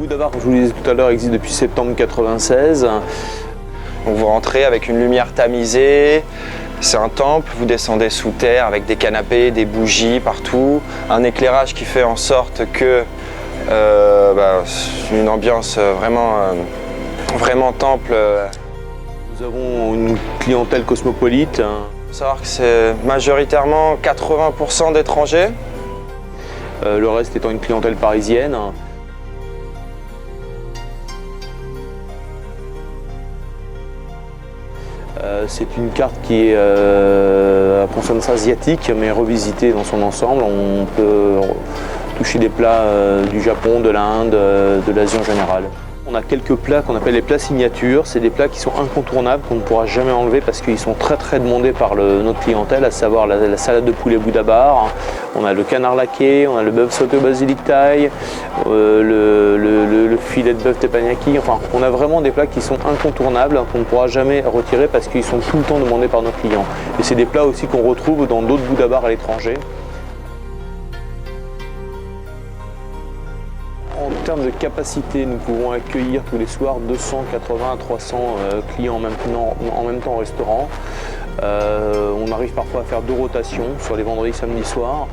Bouddha-Bar, comme je vous le disais tout à l'heure, existe depuis septembre 1996. Donc vous rentrez avec une lumière tamisée, c'est un temple, vous descendez sous terre avec des canapés, des bougies partout, un éclairage qui fait en sorte que une ambiance vraiment temple. Nous avons une clientèle cosmopolite. Il faut savoir que c'est majoritairement 80% d'étrangers. Le reste étant une clientèle parisienne. C'est une carte qui est à consonance asiatique, mais revisitée dans son ensemble. On peut toucher des plats du Japon, de l'Inde, de l'Asie en général. On a quelques plats qu'on appelle les plats signatures. C'est des plats qui sont incontournables, qu'on ne pourra jamais enlever parce qu'ils sont très demandés par notre clientèle, à savoir la salade de poulet Bouddha-Bar. On a le canard laqué, on a le bœuf sauté au basilic thaï, le filet de bœuf teppanyaki. Enfin, on a vraiment des plats qui sont incontournables, qu'on ne pourra jamais retirer parce qu'ils sont tout le temps demandés par nos clients. Et c'est des plats aussi qu'on retrouve dans d'autres Bouddha-Bar à l'étranger. En termes de capacité, nous pouvons accueillir tous les soirs 280 à 300 clients en même temps au restaurant. On arrive parfois à faire 2 rotations sur les vendredis, samedis soirs.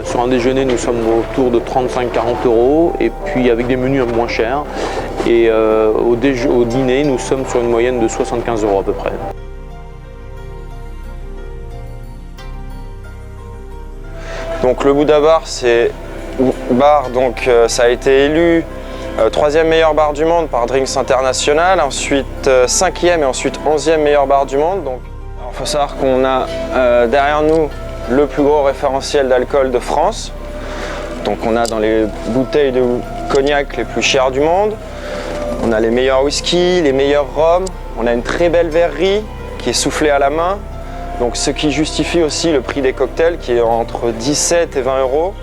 Sur un déjeuner, nous sommes autour de 35-40 € et puis avec des menus un peu moins chers. Et au dîner, nous sommes sur une moyenne de 75 € à peu près. Donc le Bouddha-Bar, c'est ça a été élu 3e meilleur bar du monde par Drinks International, ensuite 5e et ensuite 11e meilleur bar du monde. Donc, il faut savoir qu'on a derrière nous le plus gros référentiel d'alcool de France. Donc on a dans les bouteilles de cognac les plus chères du monde, on a les meilleurs whisky, les meilleurs rhums, on a une très belle verrerie qui est soufflée à la main. Donc ce qui justifie aussi le prix des cocktails qui est entre 17 et 20 €.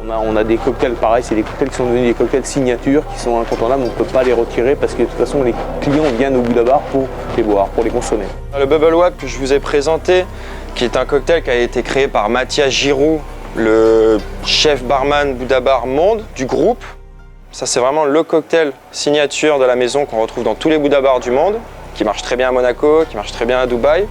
On a des cocktails pareils, c'est des cocktails qui sont devenus des cocktails signatures, qui sont incontournables, on ne peut pas les retirer parce que de toute façon les clients viennent au Bouddha-Bar pour les boire, pour les consommer. Le Bubble Wrap que je vous ai présenté, qui est un cocktail qui a été créé par Mathias Giroux, le chef barman Bouddha-Bar monde du groupe. Ça c'est vraiment le cocktail signature de la maison qu'on retrouve dans tous les Bouddha-Bars du monde, qui marche très bien à Monaco, qui marche très bien à Dubaï.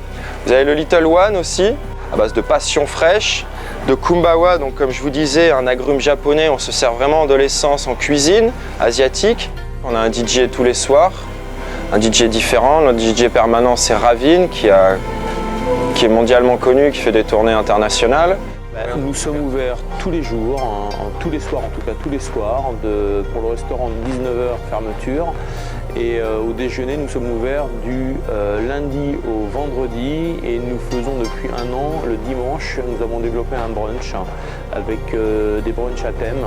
Vous avez le Little One aussi, à base de passion fraîche, de kumbawa, donc comme je vous disais, un agrume japonais, on se sert vraiment de l'essence en cuisine asiatique. On a un DJ tous les soirs, un DJ différent. Notre DJ permanent c'est Ravin, qui est mondialement connu, qui fait des tournées internationales. Nous sommes ouverts tous les jours, tous les soirs en tout cas, tous les soirs, pour le restaurant de 19 h fermeture. Et au déjeuner, nous sommes ouverts du lundi au vendredi et nous faisons depuis 1 an, le dimanche, nous avons développé un brunch avec des brunchs à thème.